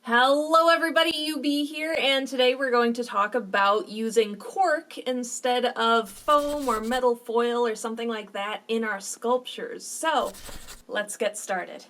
Hello everybody, UB here, and today we're going to talk about using cork instead of foam or metal foil or something like that in our sculptures. So, let's get started.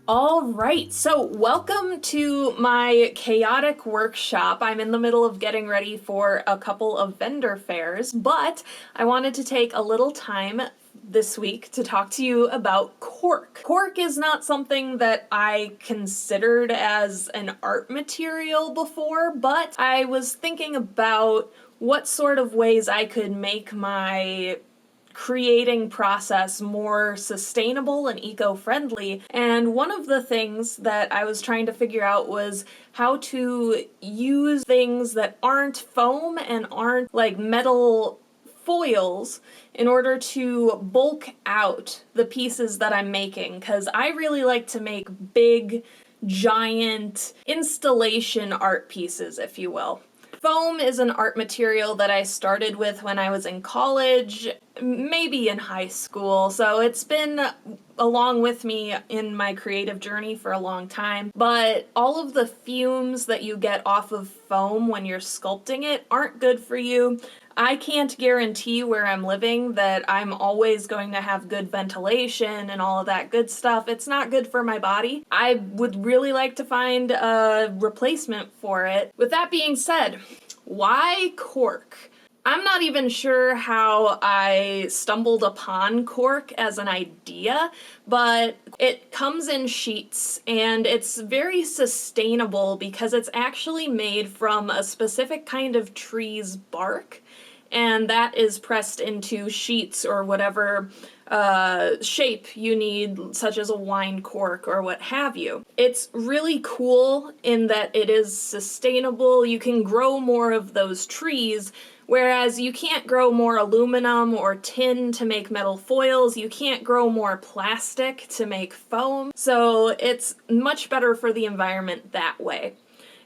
Alright, so welcome to my chaotic workshop. I'm in the middle of getting ready for a couple of vendor fairs, but I wanted to take a little time this week to talk to you about cork. Cork is not something that I considered as an art material before, but I was thinking about what sort of ways I could make my creating process more sustainable and eco-friendly. And one of the things that I was trying to figure out was how to use things that aren't foam and aren't like metal foils in order to bulk out the pieces that I'm making, because I really like to make big, giant installation art pieces, if you will. Foam is an art material that I started with when I was in college, maybe in high school, so it's been along with me in my creative journey for a long time. But all of the fumes that you get off of foam when you're sculpting it aren't good for you. I can't guarantee where I'm living that I'm always going to have good ventilation and all of that good stuff. It's not good for my body. I would really like to find a replacement for it. With that being said, why cork? I'm not even sure how I stumbled upon cork as an idea, but it comes in sheets and it's very sustainable because it's actually made from a specific kind of tree's bark, and that is pressed into sheets or whatever shape you need, such as a wine cork or what have you. It's really cool in that it is sustainable. You can grow more of those trees, whereas you can't grow more aluminum or tin to make metal foils. You can't grow more plastic to make foam. So it's much better for the environment that way.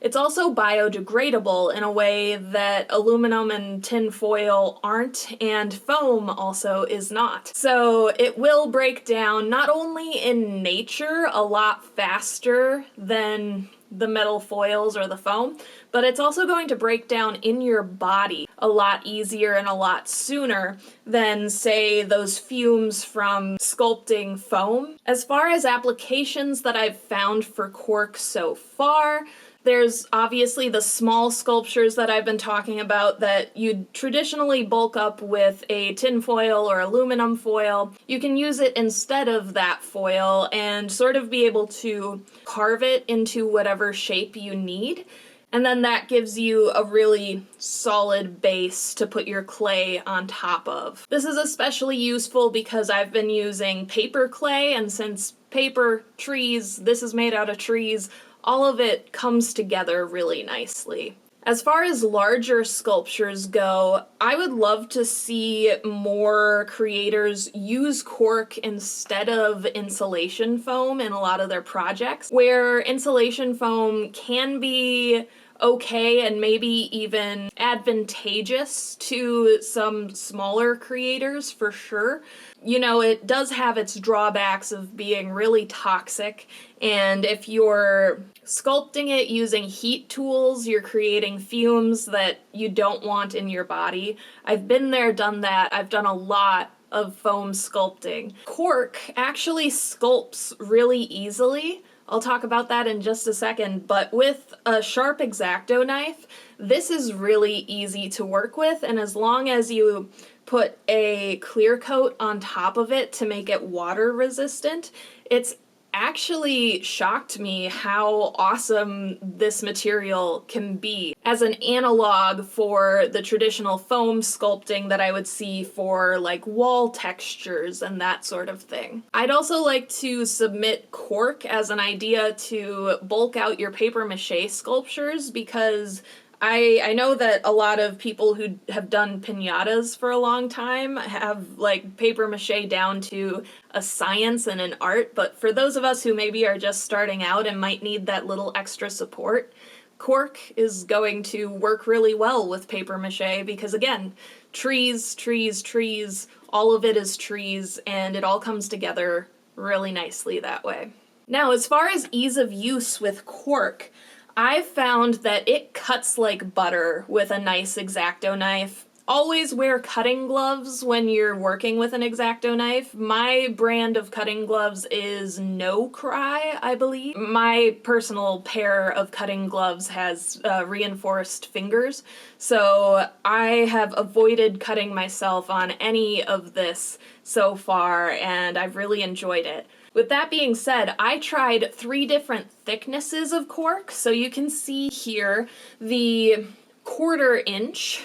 It's also biodegradable in a way that aluminum and tin foil aren't, and foam also is not. So it will break down not only in nature a lot faster than the metal foils or the foam, but it's also going to break down in your body a lot easier and a lot sooner than, say, those fumes from sculpting foam. As far as applications that I've found for cork so far, there's obviously the small sculptures that I've been talking about that you'd traditionally bulk up with a tin foil or aluminum foil. You can use it instead of that foil and sort of be able to carve it into whatever shape you need. And then that gives you a really solid base to put your clay on top of. This is especially useful because I've been using paper clay, and since paper, trees, this is made out of trees, all of it comes together really nicely. As far as larger sculptures go, I would love to see more creators use cork instead of insulation foam in a lot of their projects, where insulation foam can be okay and maybe even advantageous to some smaller creators for sure. You know, it does have its drawbacks of being really toxic, and if you're sculpting it using heat tools, you're creating fumes that you don't want in your body. I've been there, done that. I've done a lot of foam sculpting. Cork actually sculpts really easily. I'll talk about that in just a second, but with a sharp X-Acto knife, this is really easy to work with, and as long as you put a clear coat on top of it to make it water resistant, it's actually shocked me how awesome this material can be as an analog for the traditional foam sculpting that I would see for like wall textures and that sort of thing. I'd also like to submit cork as an idea to bulk out your paper mache sculptures, because I know that a lot of people who have done piñatas for a long time have like paper mache down to a science and an art, but for those of us who maybe are just starting out and might need that little extra support, cork is going to work really well with paper mache because, again, trees, trees, trees, all of it is trees, and it all comes together really nicely that way. Now, as far as ease of use with cork, I've found that it cuts like butter with a nice X-Acto knife. Always wear cutting gloves when you're working with an X-Acto knife. My brand of cutting gloves is No Cry, I believe. My personal pair of cutting gloves has reinforced fingers, so I have avoided cutting myself on any of this so far, and I've really enjoyed it. With that being said, I tried 3 different thicknesses of cork, so you can see here the 1/4 inch,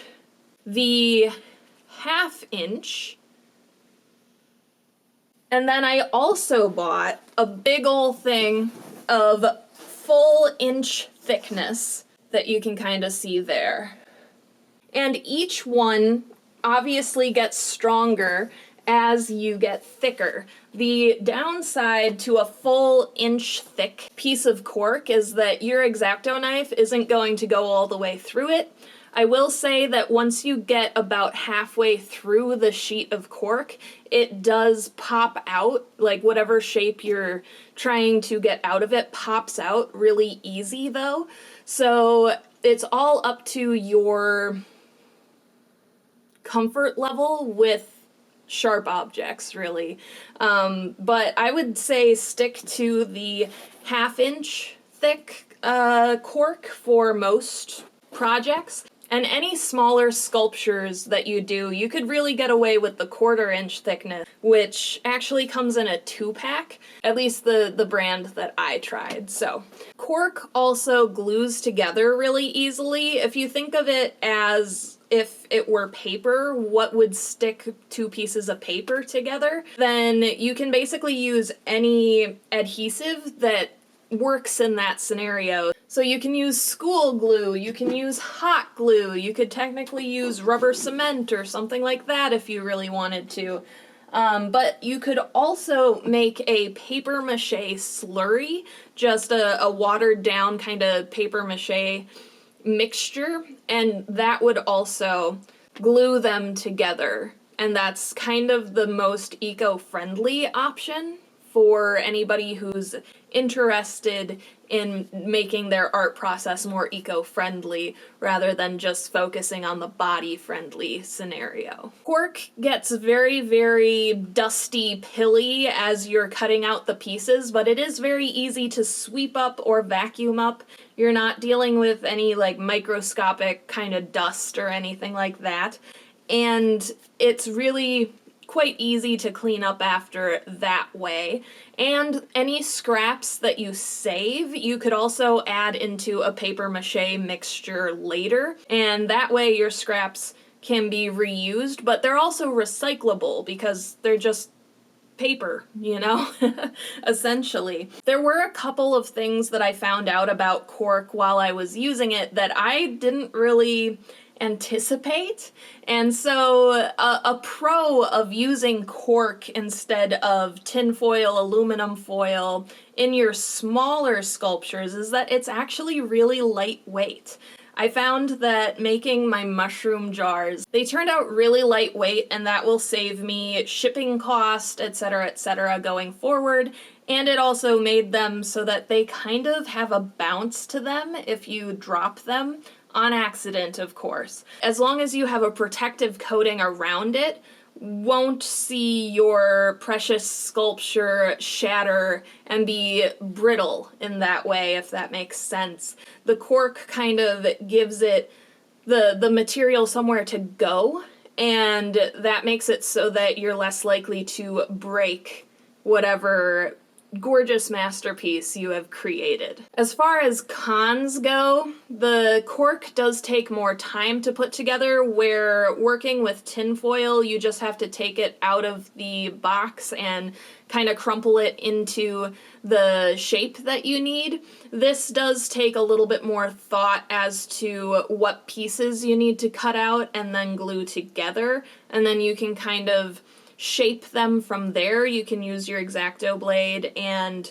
the 1/2 inch, and then I also bought a big ol' thing of full inch thickness that you can kind of see there. And each one obviously gets stronger as you get thicker. The downside to a full inch thick piece of cork is that your X-Acto knife isn't going to go all the way through it. I will say that once you get about halfway through the sheet of cork, it does pop out, like whatever shape you're trying to get out of it pops out really easy though. So it's all up to your comfort level with sharp objects, really. But I would say stick to the 1/2 inch thick cork for most projects. And any smaller sculptures that you do, you could really get away with the 1/4 inch thickness, which actually comes in a 2-pack, at least the brand that I tried. So cork also glues together really easily. If you think of it as if it were paper, what would stick 2 pieces of paper together, then you can basically use any adhesive that works in that scenario. So you can use school glue, you can use hot glue, you could technically use rubber cement or something like that if you really wanted to. But you could also make a paper mache slurry, just a watered down kind of paper mache mixture, and that would also glue them together. And that's kind of the most eco-friendly option for anybody who's interested in making their art process more eco-friendly rather than just focusing on the body-friendly scenario. Cork gets very, very dusty, pilly as you're cutting out the pieces, but it is very easy to sweep up or vacuum up. You're not dealing with any like microscopic kind of dust or anything like that. And it's really quite easy to clean up after that way. And any scraps that you save, you could also add into a paper mache mixture later, and that way your scraps can be reused, but they're also recyclable because they're just paper, you know, essentially. There were a couple of things that I found out about cork while I was using it that I didn't really anticipate, and so a pro of using cork instead of tinfoil, aluminum foil in your smaller sculptures is that it's actually really lightweight. I found that making my mushroom jars, they turned out really lightweight, and that will save me shipping cost, etc., going forward. And it also made them so that they kind of have a bounce to them if you drop them, on accident, of course. As long as you have a protective coating around it, won't see your precious sculpture shatter and be brittle in that way, if that makes sense. The cork kind of gives it the material somewhere to go, and that makes it so that you're less likely to break whatever gorgeous masterpiece you have created. As far as cons go, the cork does take more time to put together, where working with tinfoil, you just have to take it out of the box and kind of crumple it into the shape that you need. This does take a little bit more thought as to what pieces you need to cut out and then glue together, and then you can kind of shape them from there. You can use your X-Acto blade and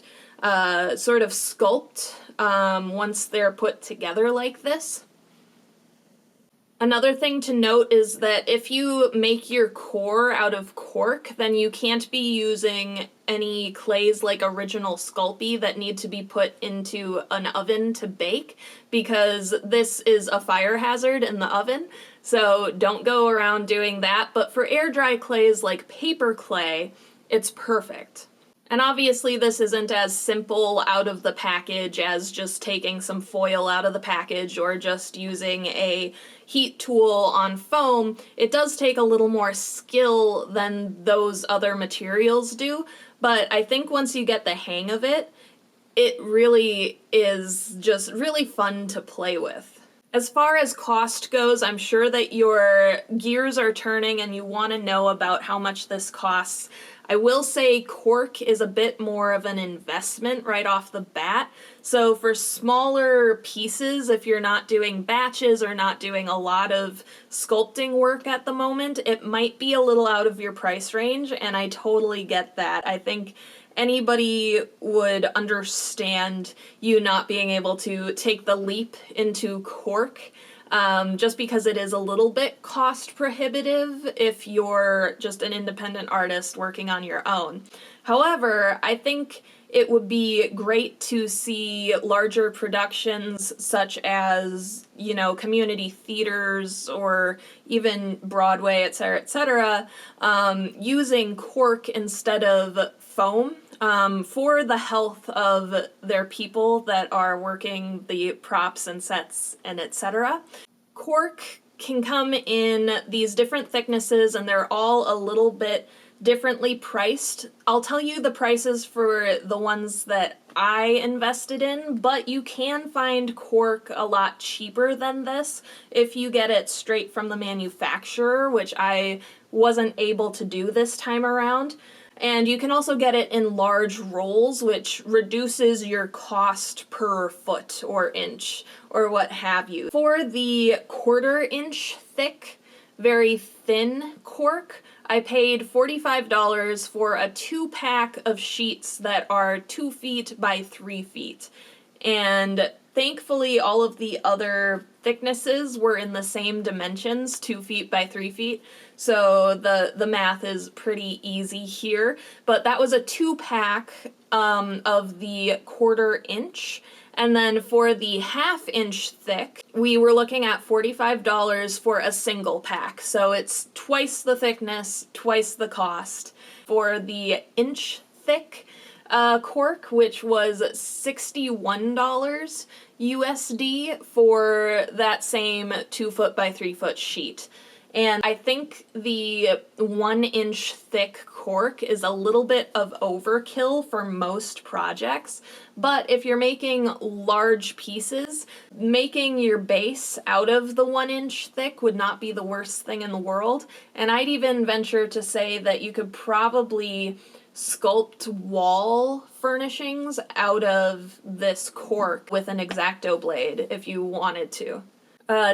sort of sculpt once they're put together like this. Another thing to note is that if you make your core out of cork, then you can't be using any clays like original Sculpey that need to be put into an oven to bake, because this is a fire hazard in the oven, so don't go around doing that. But for air dry clays like paper clay, it's perfect. And obviously this isn't as simple out of the package as just taking some foil out of the package or just using a heat tool on foam. It does take a little more skill than those other materials do, but I think once you get the hang of it, it really is just really fun to play with. As far as cost goes, I'm sure that your gears are turning and you want to know about how much this costs. I will say cork is a bit more of an investment right off the bat. So for smaller pieces, if you're not doing batches or not doing a lot of sculpting work at the moment, it might be a little out of your price range, and I totally get that. I think anybody would understand you not being able to take the leap into cork, just because it is a little bit cost prohibitive if you're just an independent artist working on your own. However, I think it would be great to see larger productions such as, you know, community theaters or even Broadway, etc., using cork instead of foam, for the health of their people that are working the props and sets and etc. Cork can come in these different thicknesses, and they're all a little bit differently priced. I'll tell you the prices for the ones that I invested in, but you can find cork a lot cheaper than this if you get it straight from the manufacturer, which I wasn't able to do this time around. And you can also get it in large rolls, which reduces your cost per foot or inch or what have you. For the 1/4 inch thick, very thin cork, I paid $45 for a 2-pack of sheets that are 2 feet by 3 feet. And thankfully, all of the other thicknesses were in the same dimensions, 2 feet by 3 feet. So the math is pretty easy here. But that was a 2-pack of the 1/4 inch. And then for the 1/2 inch thick, we were looking at $45 for a single pack. So it's twice the thickness, twice the cost. For the inch thick cork, which was $61 USD for that same 2 foot by 3 foot sheet. And I think the 1 inch thick cork is a little bit of overkill for most projects, but if you're making large pieces, making your base out of the 1 inch thick would not be the worst thing in the world. And I'd even venture to say that you could probably sculpt wall furnishings out of this cork with an X-Acto blade if you wanted to.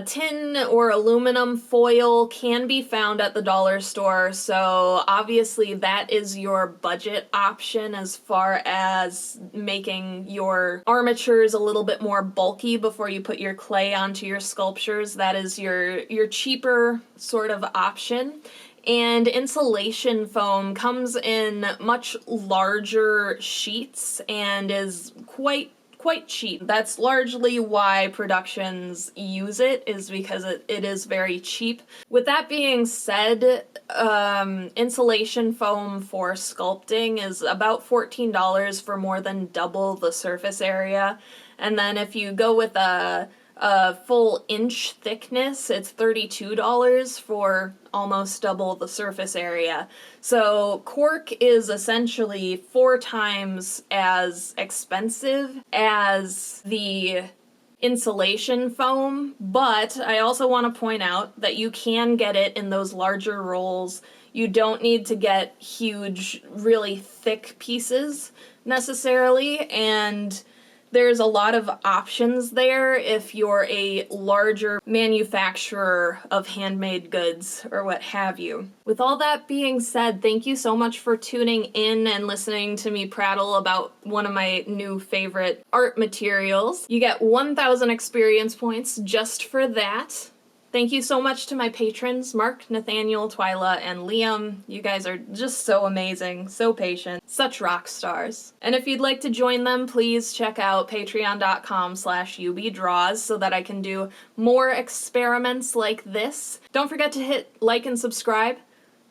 Tin or aluminum foil can be found at the dollar store, so obviously that is your budget option as far as making your armatures a little bit more bulky before you put your clay onto your sculptures. That is your cheaper sort of option. And insulation foam comes in much larger sheets and is quite cheap. That's largely why productions use it, is because it is very cheap. With that being said, insulation foam for sculpting is about $14 for more than double the surface area. And then if you go with a full inch thickness, it's $32 for almost double the surface area. So cork is essentially 4 times as expensive as the insulation foam, but I also want to point out that you can get it in those larger rolls. You don't need to get huge, really thick pieces necessarily, and there's a lot of options there if you're a larger manufacturer of handmade goods or what have you. With all that being said, thank you so much for tuning in and listening to me prattle about one of my new favorite art materials. You get 1,000 experience points just for that. Thank you so much to my patrons, Mark, Nathaniel, Twyla, and Liam. You guys are just so amazing, so patient, such rock stars. And if you'd like to join them, please check out patreon.com/ubdraws so that I can do more experiments like this. Don't forget to hit like and subscribe.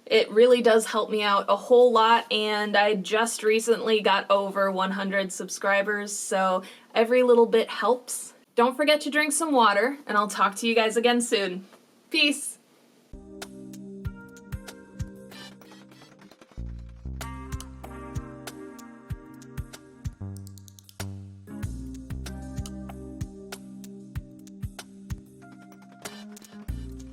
It really does help me out a whole lot, and I just recently got over 100 subscribers, so every little bit helps. Don't forget to drink some water, and I'll talk to you guys again soon. Peace!